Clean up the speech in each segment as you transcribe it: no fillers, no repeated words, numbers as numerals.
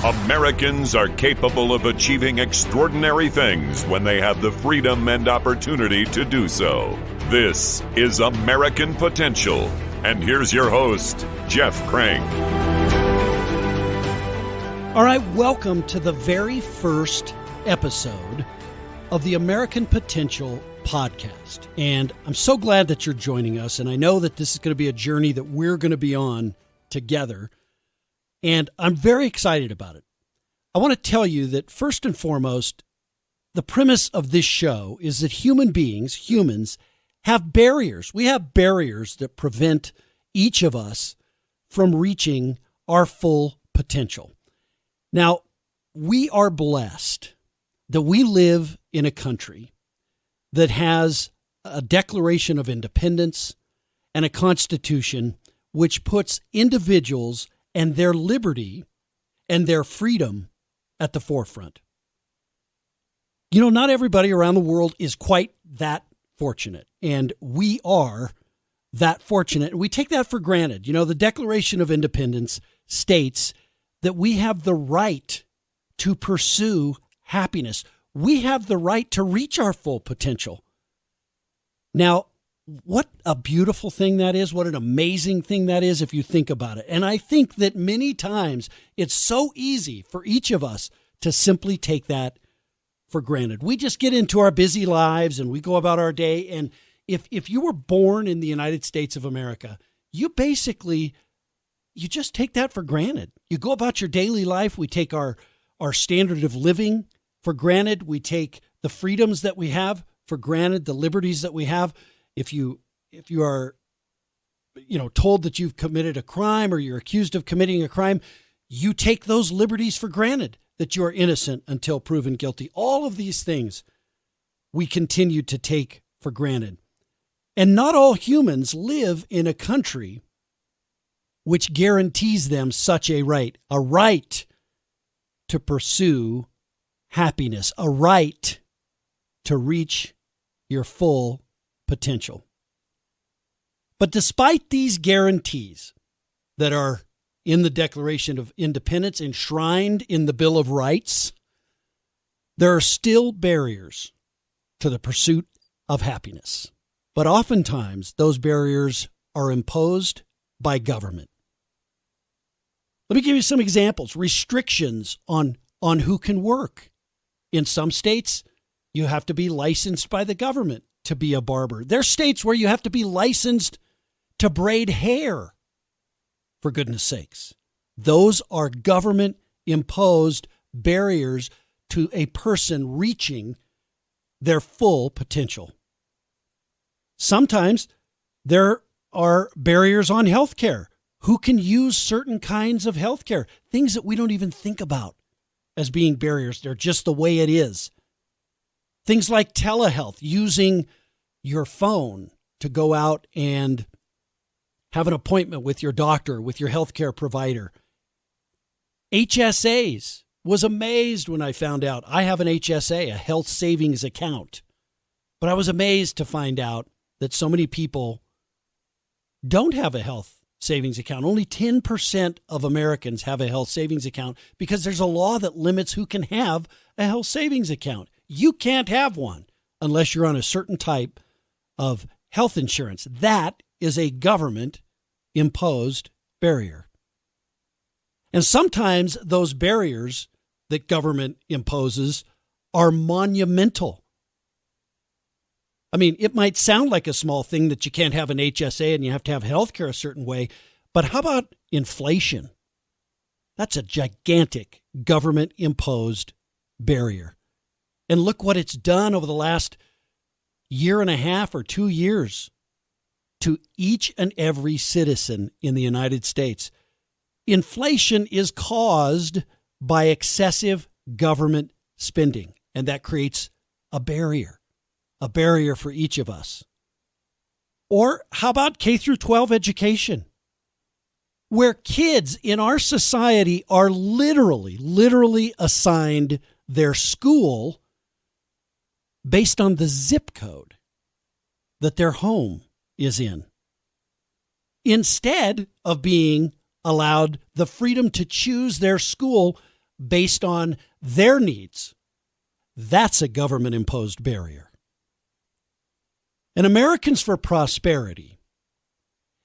Americans are capable of achieving extraordinary things when they have the freedom and opportunity to do so. This is American Potential. And here's your host, Jeff Crank. All right, welcome to the very first episode of the American Potential podcast. And I'm so glad that you're joining us. And I know that this is going to be a journey that we're going to be on together. And I'm very excited about it. I want to tell you that first and foremost, the premise of this show is that humans, have barriers. We have barriers that prevent each of us from reaching our full potential. Now, we are blessed that we live in a country that has a Declaration of Independence and a Constitution which puts individuals and their liberty and their freedom at the forefront. You know, not everybody around the world is quite that fortunate, and we are that fortunate. We take that for granted. You know, the Declaration of Independence states that we have the right to pursue happiness. We have the right to reach our full potential. Now, what a beautiful thing that is. What an amazing thing that is if you think about it. And I think that many times it's so easy for each of us to simply take that for granted. We just get into our busy lives and we go about our day. And if you were born in the United States of America, you just take that for granted. You go about your daily life. We take our standard of living for granted. We take the freedoms that we have for granted, the liberties that we have. If you are, told that you've committed a crime or you're accused of committing a crime, you take those liberties for granted, that you are innocent until proven guilty. All of these things we continue to take for granted. And not all humans live in a country which guarantees them such a right to pursue happiness, a right to reach your full potential. But despite these guarantees that are in the Declaration of Independence, enshrined in the Bill of Rights, there are still barriers to the pursuit of happiness. But oftentimes, those barriers are imposed by government. Let me give you some examples. Restrictions on who can work. In some states, you have to be licensed by the government to be a barber. There's states where you have to be licensed to braid hair, for goodness sakes. Those are government-imposed barriers to a person reaching their full potential. Sometimes there are barriers on health care. Who can use certain kinds of health care? Things that we don't even think about as being barriers. They're just the way it is. Things like telehealth, using your phone to go out and have an appointment with your doctor, with your healthcare provider. HSAs. Was amazed when I found out I have an HSA, a health savings account. But I was amazed to find out that so many people don't have a health savings account. Only 10% of Americans have a health savings account because there's a law that limits who can have a health savings account. You can't have one unless you're on a certain type of health insurance. That is a government-imposed barrier. And sometimes those barriers that government imposes are monumental. I mean, it might sound like a small thing that you can't have an HSA and you have to have health care a certain way, but how about inflation? That's a gigantic government-imposed barrier. And look what it's done over the last year and a half or 2 years to each and every citizen in the United States. Inflation is caused by excessive government spending, and that creates a barrier for each of us. Or how about K through 12 education, where kids in our society are literally assigned their school based on the zip code that their home is in, instead of being allowed the freedom to choose their school based on their needs, that's a government-imposed barrier. And Americans for Prosperity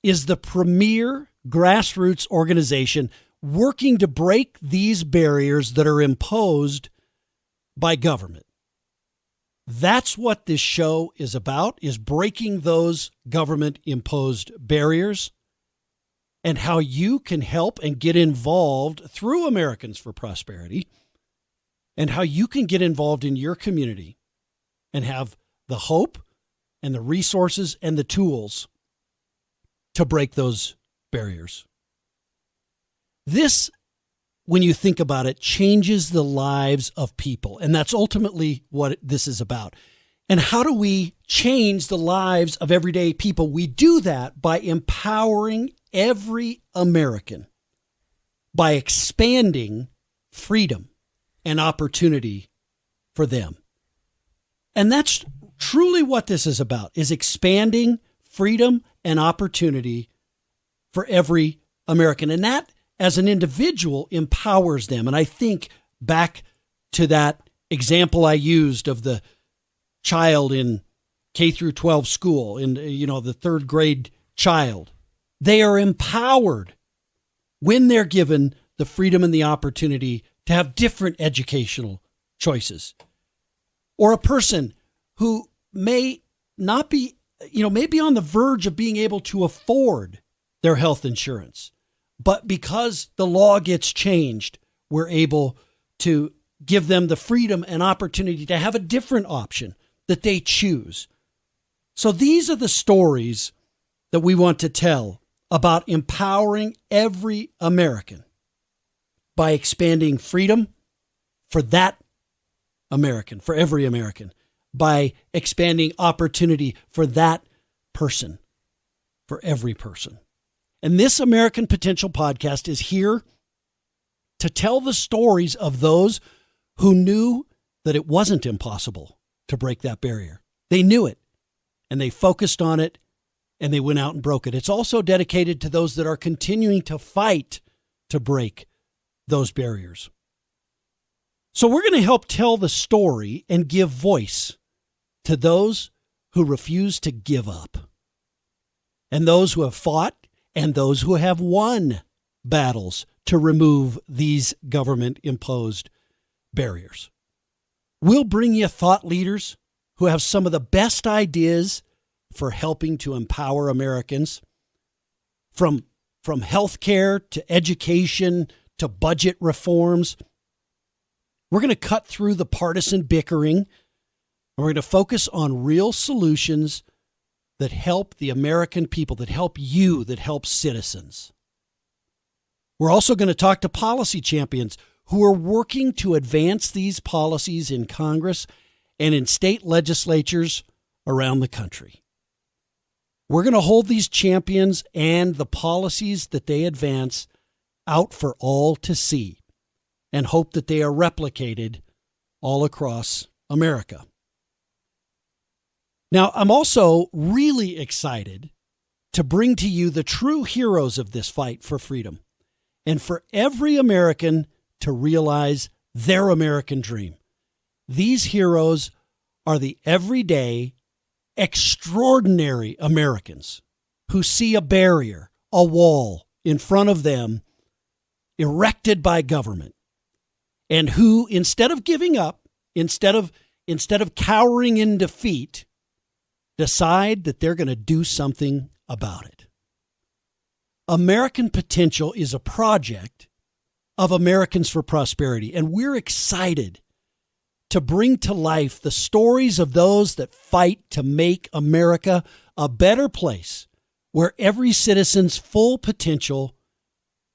is the premier grassroots organization working to break these barriers that are imposed by government. That's what this show is about, is breaking those government-imposed barriers and how you can help and get involved through Americans for Prosperity, and how you can get involved in your community and have the hope and the resources and the tools to break those barriers. This, when you think about it, changes the lives of people. And that's ultimately what this is about. And how do we change the lives of everyday people? We do that by empowering every American, by expanding freedom and opportunity for them. And that's truly what this is about, is expanding freedom and opportunity for every American. And that, as an individual, empowers them. And I think back to that example I used of the child in K through 12 school, in the third grade child. They are empowered when they're given the freedom and the opportunity to have different educational choices. Or a person who may not be, may be on the verge of being able to afford their health insurance. But because the law gets changed, we're able to give them the freedom and opportunity to have a different option that they choose. So these are the stories that we want to tell about empowering every American by expanding freedom for that American, for every American, by expanding opportunity for that person, for every person. And this American Potential podcast is here to tell the stories of those who knew that it wasn't impossible to break that barrier. They knew it, and they focused on it, and they went out and broke it. It's also dedicated to those that are continuing to fight to break those barriers. So we're going to help tell the story and give voice to those who refuse to give up, and those who have fought and those who have won battles to remove these government-imposed barriers. We'll bring you thought leaders who have some of the best ideas for helping to empower Americans, from healthcare to education to budget reforms. We're going to cut through the partisan bickering, and we're going to focus on real solutions that help the American people, that help you, that help citizens. We're also going to talk to policy champions who are working to advance these policies in Congress and in state legislatures around the country. We're going to hold these champions and the policies that they advance out for all to see and hope that they are replicated all across America. Now, I'm also really excited to bring to you the true heroes of this fight for freedom, and for every American to realize their American dream. These heroes are the everyday, extraordinary Americans who see a barrier, a wall in front of them erected by government, and who, instead of giving up, instead of cowering in defeat, decide that they're going to do something about it. American Potential is a project of Americans for Prosperity, and we're excited to bring to life the stories of those that fight to make America a better place where every citizen's full potential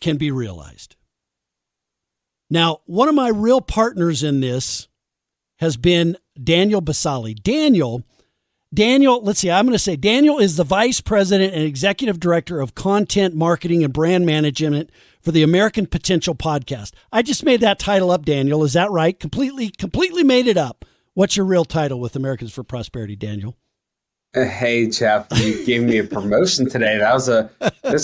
can be realized. Now, one of my real partners in this has been Daniel Basali. Daniel, let's see, I'm going to say Daniel is the Vice President and Executive Director of Content Marketing and Brand Management for the American Potential Podcast. I just made that title up, Daniel. Is that right? Completely made it up. What's your real title with Americans for Prosperity, Daniel? Hey, Jeff, you gave me a promotion today. That's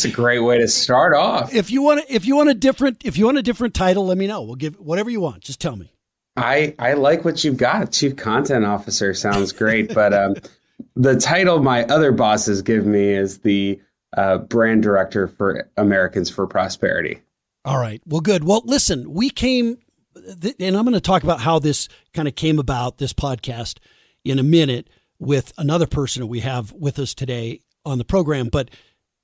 a great way to start off. If you want a different title, let me know. We'll give whatever you want. Just tell me. I like what you've got. Chief Content Officer sounds great, but the title my other bosses give me is the Brand Director for Americans for Prosperity. All right. Well, good. Well, listen, we came, and I'm going to talk about how this kind of came about, this podcast, in a minute with another person that we have with us today on the program. But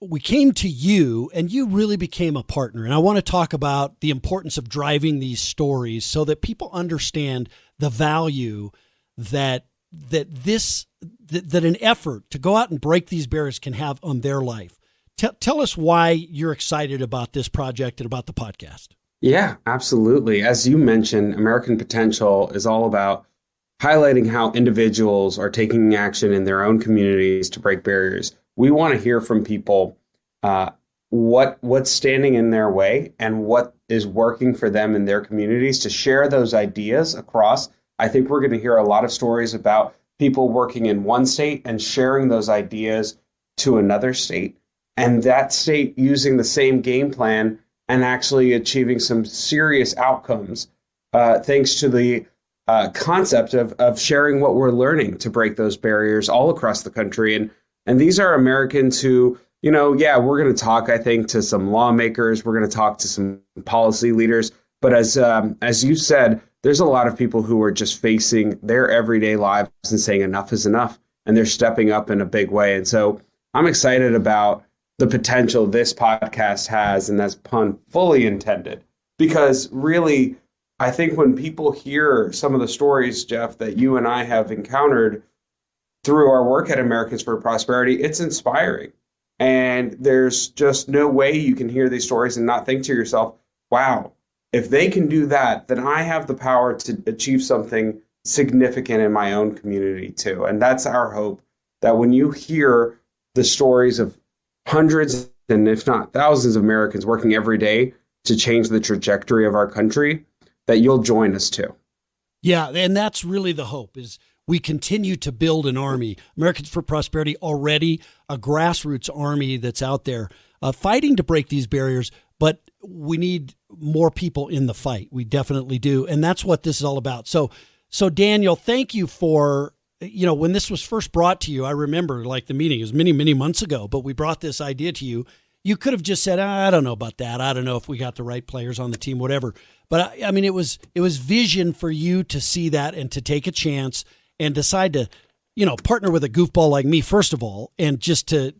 we came to you, and you really became a partner. And I want to talk about the importance of driving these stories so that people understand the value that an effort to go out and break these barriers can have on their life. Tell us why you're excited about this project and about the podcast. Yeah, absolutely. As you mentioned, American Potential is all about highlighting how individuals are taking action in their own communities to break barriers. We want to hear from people what's standing in their way and what is working for them in their communities, to share those ideas across. I think we're going to hear a lot of stories about people working in one state and sharing those ideas to another state, and that state using the same game plan and actually achieving some serious outcomes thanks to the concept of sharing what we're learning to break those barriers all across the country. And these are Americans who, we're going to talk, I think, to some lawmakers. We're going to talk to some policy leaders. But as you said, there's a lot of people who are just facing their everyday lives and saying enough is enough. And they're stepping up in a big way. And so I'm excited about the potential this podcast has, and that's pun fully intended, because really, I think when people hear some of the stories, Jeff, that you and I have encountered through our work at Americans for Prosperity, it's inspiring. And there's just no way you can hear these stories and not think to yourself, wow, if they can do that, then I have the power to achieve something significant in my own community too. And that's our hope, that when you hear the stories of hundreds and if not thousands of Americans working every day to change the trajectory of our country, that you'll join us too. Yeah, and that's really the hope, is we continue to build an army. Americans for Prosperity, already a grassroots army that's out there fighting to break these barriers, but we need more people in the fight. We definitely do, and that's what this is all about. So Daniel, thank you for, when this was first brought to you, I remember like the meeting, it was many, many months ago, but we brought this idea to you. You could have just said, I don't know about that. I don't know if we got the right players on the team, whatever. But I mean, it was vision for you to see that and to take a chance and decide to, partner with a goofball like me, first of all, and just to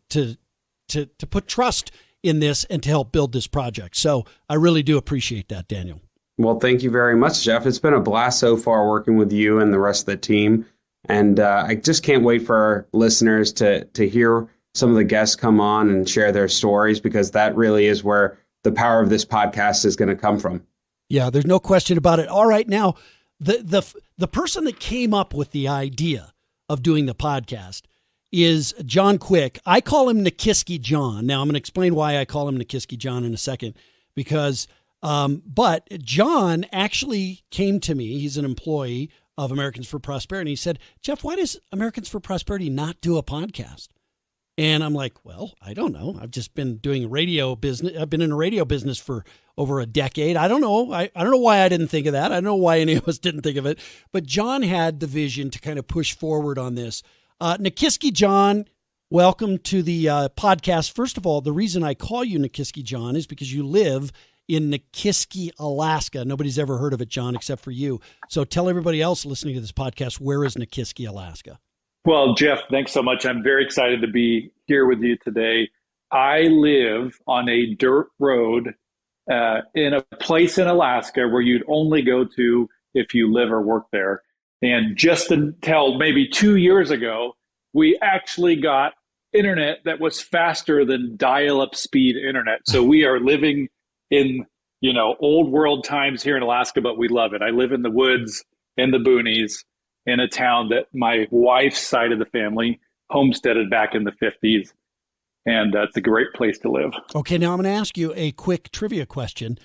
put trust in this and to help build this project. So I really do appreciate that, Daniel. Well, thank you very much, Jeff. It's been a blast so far working with you and the rest of the team. And I just can't wait for our listeners to hear some of the guests come on and share their stories, because that really is where the power of this podcast is going to come from. Yeah, there's no question about it. All right, now, the person that came up with the idea of doing the podcast is John Quick. I call him Nikiski John. Now, I'm going to explain why I call him Nikiski John in a second, because but John actually came to me. He's an employee of Americans for Prosperity. He said, Jeff, why does Americans for Prosperity not do a podcast? And I'm like, well, I don't know. I've just been doing radio business. I've been in a radio business for over a decade. I don't know. I don't know why I didn't think of that. I don't know why any of us didn't think of it. But John had the vision to kind of push forward on this. Nikiski John, welcome to the podcast. First of all, the reason I call you Nikiski John is because you live in Nikiski, Alaska. Nobody's ever heard of it, John, except for you. So tell everybody else listening to this podcast, where is Nikiski, Alaska? Well, Jeff, thanks so much. I'm very excited to be here with you today. I live on a dirt road in a place in Alaska where you'd only go to if you live or work there. And just until maybe 2 years ago, we actually got internet that was faster than dial-up speed internet. So we are living in, old world times here in Alaska, but we love it. I live in the woods, in the boonies, in a town that my wife's side of the family homesteaded back in the 50s. And it's a great place to live. Okay, now I'm going to ask you a quick trivia question,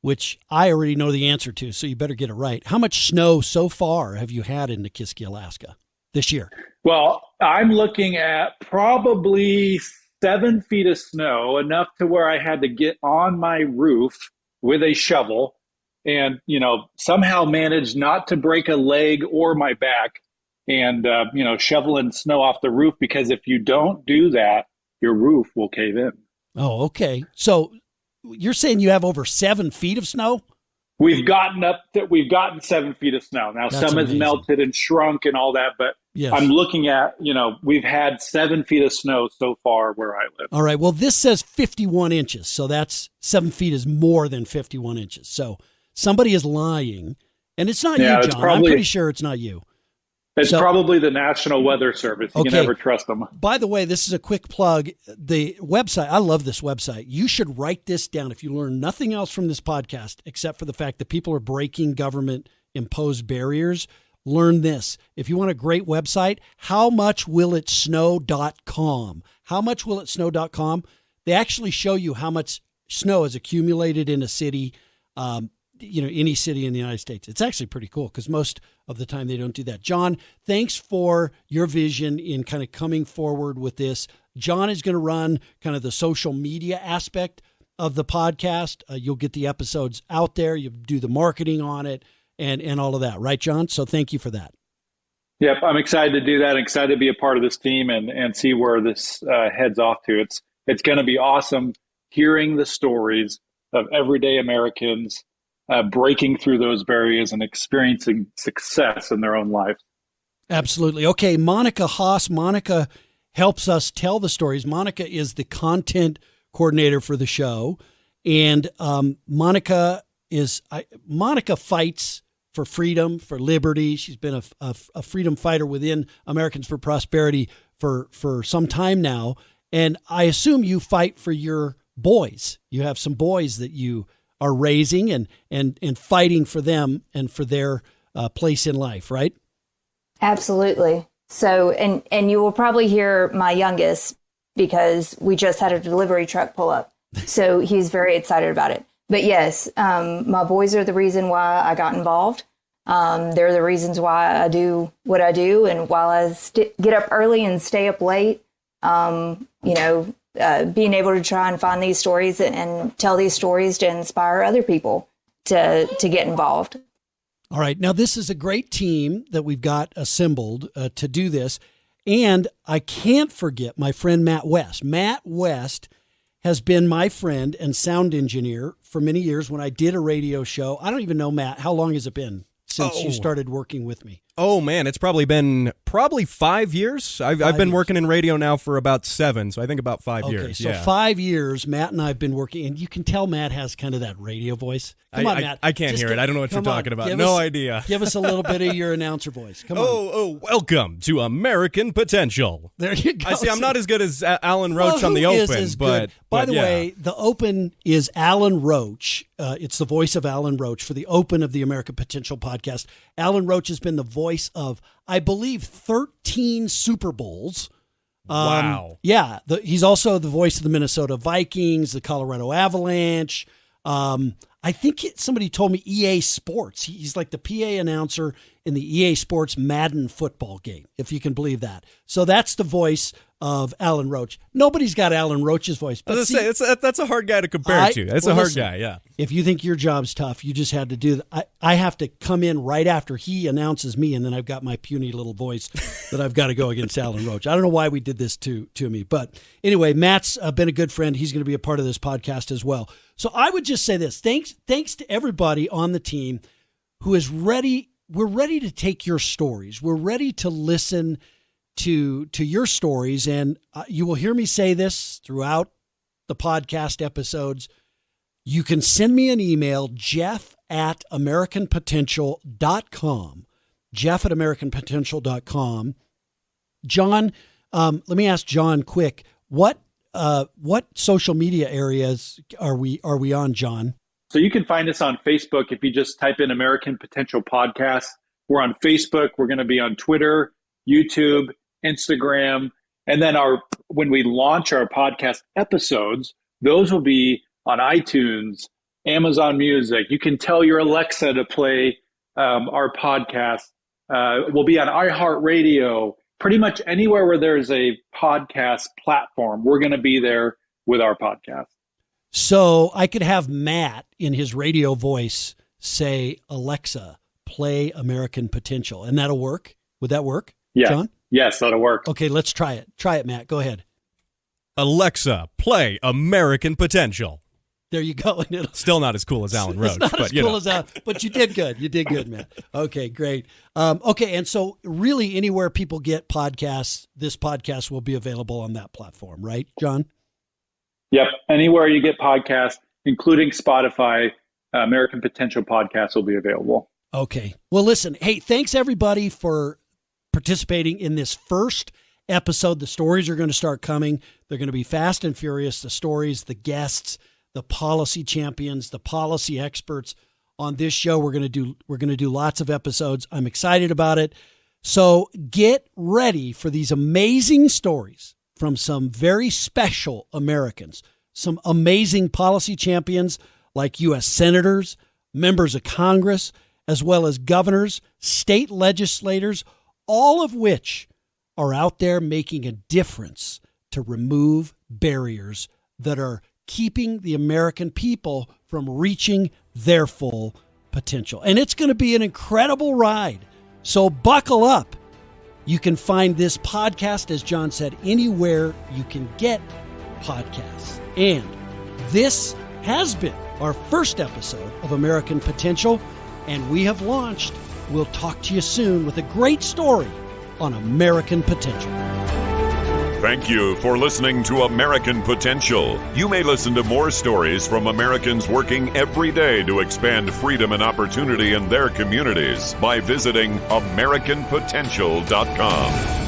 which I already know the answer to, so you better get it right. How much snow so far have you had in Nikiski, Alaska? this year? Well, I'm looking at probably 7 feet of snow, enough to where I had to get on my roof with a shovel and, somehow manage not to break a leg or my back and, shoveling snow off the roof, because if you don't do that, your roof will cave in. Oh, okay. So you're saying you have over 7 feet of snow? We've gotten 7 feet of snow. Now, That's some amazing. has melted and shrunk and all that, but Yes. I'm looking at, we've had 7 feet of snow so far where I live. All right. Well, this says 51 inches. So that's 7 feet is more than 51 inches. So somebody is lying. And it's not you, John. I'm pretty sure it's not you. It's probably the National Weather Service. You can never trust them. By the way, this is a quick plug. The website, I love this website. You should write this down if you learn nothing else from this podcast, except for the fact that people are breaking government-imposed barriers. Learn this. If you want a great website, howmuchwillitsnow.com. Howmuchwillitsnow.com. They actually show you how much snow is accumulated in a city, any city in the United States. It's actually pretty cool because most of the time they don't do that. John, thanks for your vision in kind of coming forward with this. John is going to run kind of the social media aspect of the podcast. You'll get the episodes out there. You do the marketing on it and all of that. Right, John? So thank you for that. Yep. I'm excited to do that. Excited to be a part of this team and see where this heads off to. It's going to be awesome hearing the stories of everyday Americans breaking through those barriers and experiencing success in their own life. Absolutely. Okay, Monica Haas. Monica helps us tell the stories. Monica is the content coordinator for the show. And Monica fights for freedom, for liberty. She's been a freedom fighter within Americans for Prosperity for some time now. And I assume you fight for your boys. You have some boys that you are raising and fighting for them and for their place in life, right? Absolutely. So, and you will probably hear my youngest because we just had a delivery truck pull up. So he's very excited about it. But yes, my boys are the reason why I got involved. They're the reasons why I do what I do. And while I get up early and stay up late, being able to try and find these stories and tell these stories to inspire other people to get involved. All right. Now, this is a great team that we've got assembled to do this. And I can't forget my friend Matt West. Matt West has been my friend and sound engineer for many years when I did a radio show. I don't even know, Matt, how long has it been since you started working with me? Oh, man, it's probably been 5 years. I've been working in radio now for about 7, so I think about 5 years. So 5 years, Matt and I have been working, and you can tell Matt has kind of that radio voice. Come on, Matt. I can't hear it. I don't know what you're talking about. No idea. Give us a little bit of your announcer voice. Come on. Oh, welcome to American Potential. There you go. I see. I'm not as good as Alan Roach on the Open, but by the way, the Open is Alan Roach. It's the voice of Alan Roach for the Open of the American Potential podcast. Alan Roach has been the voice of, I believe, 13 Super Bowls. Wow. Yeah. He's also the voice of the Minnesota Vikings, the Colorado Avalanche. I think somebody told me EA Sports. He's like the PA announcer in the EA Sports Madden football game, if you can believe that. So that's the voice of Alan Roach. Nobody's got Alan Roach's voice. But that's a hard guy to compare to. That's a hard guy, yeah. If you think your job's tough, you just had to do that. I have to come in right after he announces me, and then I've got my puny little voice that I've got to go against Alan Roach. I don't know why we did this to me. But anyway, Matt's been a good friend. He's going to be a part of this podcast as well. So I would just say this. Thanks to everybody on the team who is ready. We're ready to take your stories. We're ready to listen to your stories. And you will hear me say this throughout the podcast episodes. You can send me an email, jeff@americanpotential.com, jeff@americanpotential.com. John, let me ask John quick, what social media areas are we on, John? So you can find us on Facebook if you just type in American Potential Podcast. We're on Facebook. We're going to be on Twitter, YouTube, Instagram. And then when we launch our podcast episodes, those will be on iTunes, Amazon Music. You can tell your Alexa to play our podcast We'll be on iHeartRadio, pretty much anywhere where there's a podcast platform. We're going to be there with our podcast. So I could have Matt in his radio voice say, Alexa, play American Potential. And that'll work? Would that work, Yeah. John? Yes, that'll work. Okay, let's try it. Try it, Matt. Go ahead. Alexa, play American Potential. There you go. Still not as cool as Alan Roach. It's not but, as cool as Alan, but you did good. You did good, man. Okay, great. Okay, and so really anywhere people get podcasts, this podcast will be available on that platform, right, John? Yep. Anywhere you get podcasts, including Spotify, American Potential Podcast will be available. Okay. Well, listen, hey, thanks everybody for participating in this first episode. The stories are going to start coming. They're going to be fast and furious. The stories, the guests, the policy champions, the policy experts on this show. We're going to do lots of episodes. I'm excited about it. So get ready for these amazing stories from some very special Americans, some amazing policy champions like U.S. senators, members of Congress, as well as governors, state legislators, all of which are out there making a difference to remove barriers that are keeping the American people from reaching their full potential. And it's going to be an incredible ride. So buckle up. You can find this podcast, as John said, anywhere you can get podcasts. And this has been our first episode of American Potential, and we have launched. We'll talk to you soon with a great story on American Potential. Thank you for listening to American Potential. You may listen to more stories from Americans working every day to expand freedom and opportunity in their communities by visiting AmericanPotential.com.